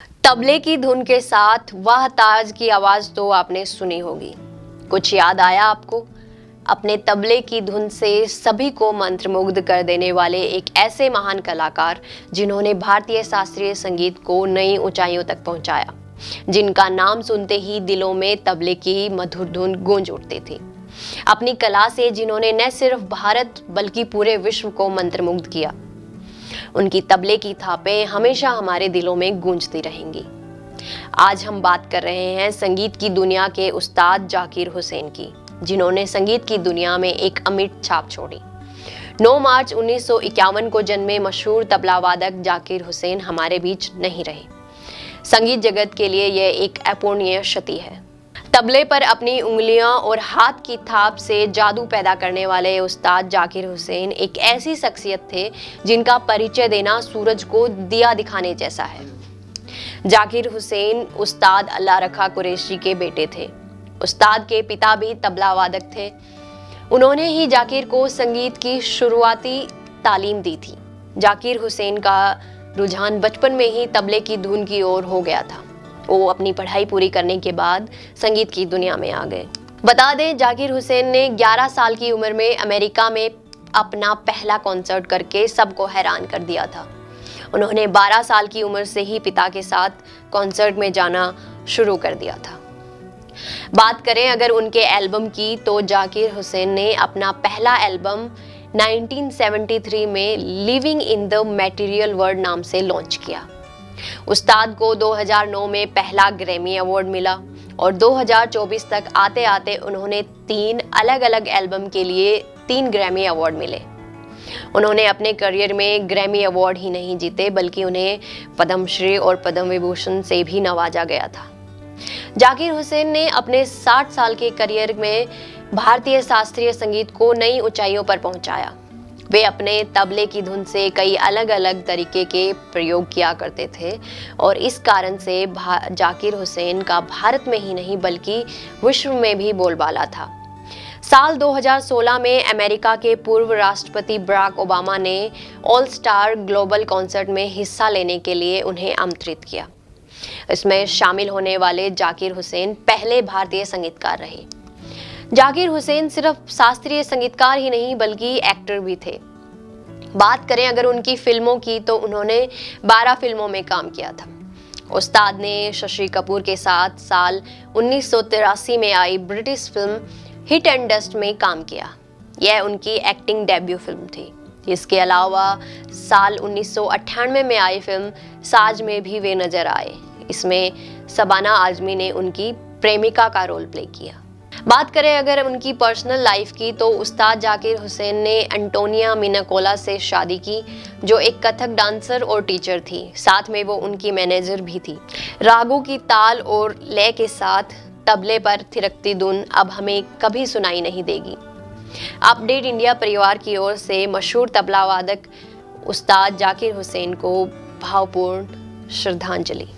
तबले की धुन के साथ वाह ताज की आवाज तो आपने सुनी होगी। कुछ याद आया आपको? अपने तबले की धुन से सभी को मंत्रमुग्ध कर देने वाले एक ऐसे महान कलाकार जिन्होंने भारतीय शास्त्रीय संगीत को नई ऊंचाइयों तक पहुंचाया, जिनका नाम सुनते ही दिलों में तबले की मधुर धुन गूंज उठती थी। अपनी कला से जिन्होंने न सिर्फ भारत बल्कि पूरे विश्व को मंत्रमुग्ध किया। उनकी तबले की थापें हमेशा हमारे दिलों में गूंजती रहेंगी। आज हम बात कर रहे हैं संगीत की दुनिया के उस्ताद जाकिर हुसैन की, जिन्होंने संगीत की दुनिया में एक अमिट छाप छोड़ी। 9 मार्च 1951 को जन्मे मशहूर तबला वादक जाकिर हुसैन हमारे बीच नहीं रहे। संगीत जगत के लिए यह एक अपूर्णीय क्षति है। तबले पर अपनी उंगलियां और हाथ की थाप से जादू पैदा करने वाले उस्ताद जाकिर हुसैन एक ऐसी शख्सियत थे जिनका परिचय देना सूरज को दिया दिखाने जैसा है। जाकिर हुसैन उस्ताद अल्लाह रखा कुरैशी के बेटे थे। उस्ताद के पिता भी तबला वादक थे। उन्होंने ही जाकिर को संगीत की शुरुआती तालीम दी थी। जाकिर हुसैन का रुझान बचपन में ही तबले की धुन की ओर हो गया था। वो अपनी पढ़ाई पूरी करने के बाद संगीत की दुनिया में आ गए। बता दें, जाकिर हुसैन ने 11 साल की उम्र में अमेरिका में अपना पहला कॉन्सर्ट करके सबको हैरान कर दिया था। उन्होंने 12 साल की उम्र से ही पिता के साथ कॉन्सर्ट में जाना शुरू कर दिया था। बात करें अगर उनके एल्बम की, तो जाकिर हुसैन ने अपना पहला एल्बम 1973 में living in the material world नाम से लॉन्च किया। उस्ताद को 2009 में पहला ग्रैमी अवार्ड मिला और 2024 तक आते आते उन्होंने 3 अलग अलग एल्बम के लिए 3 ग्रैमी अवार्ड मिले। उन्होंने अपने करियर में ग्रैमी अवार्ड ही नहीं जीते, बल्कि उन्हें पद्मश्री और पद्म विभूषण से भी नवाजा गया था। जाकिर हुसैन ने अपने 60 साल के करियर में भारतीय शास्त्रीय संगीत को नई ऊंचाइयों पर पहुंचाया। वे अपने तबले की धुन से कई अलग अलग तरीके के प्रयोग किया करते थे और इस कारण से जाकिर हुसैन का भारत में ही नहीं बल्कि विश्व में भी बोलबाला था। साल 2016 में अमेरिका के पूर्व राष्ट्रपति बराक ओबामा ने ऑल स्टार ग्लोबल कॉन्सर्ट में हिस्सा लेने के लिए उन्हें आमंत्रित किया। इसमें शामिल होने वाले जाकिर हुसैन पहले भारतीय संगीतकार रहे। जाकिर हुसैन सिर्फ शास्त्रीय संगीतकार ही नहीं बल्कि एक्टर भी थे। बात करें अगर उनकी फिल्मों की, तो उन्होंने 12 फिल्मों में काम किया था। उस्ताद ने शशि कपूर के साथ साल 1983 में आई British film heat and dust में काम किया। यह उनकी एक्टिंग डेब्यू फिल्म थी। इसके अलावा साल 1998 में आई फिल्म साज में भी वे नजर आए। इसमें शबाना आजमी ने उनकी प्रेमिका का रोल प्ले किया। बात करें अगर उनकी पर्सनल लाइफ की, तो उस्ताद जाकिर हुसैन ने एंटोनिया मिनाकोला से शादी की, जो एक कथक डांसर और टीचर थी। साथ में वो उनकी मैनेजर भी थी। रागों की ताल और लय के साथ तबले पर थिरकती धुन अब हमें कभी सुनाई नहीं देगी। अपडेट इंडिया परिवार की ओर से मशहूर तबला वादक उस्ताद जाकिर हुसैन को भावपूर्ण श्रद्धांजलि।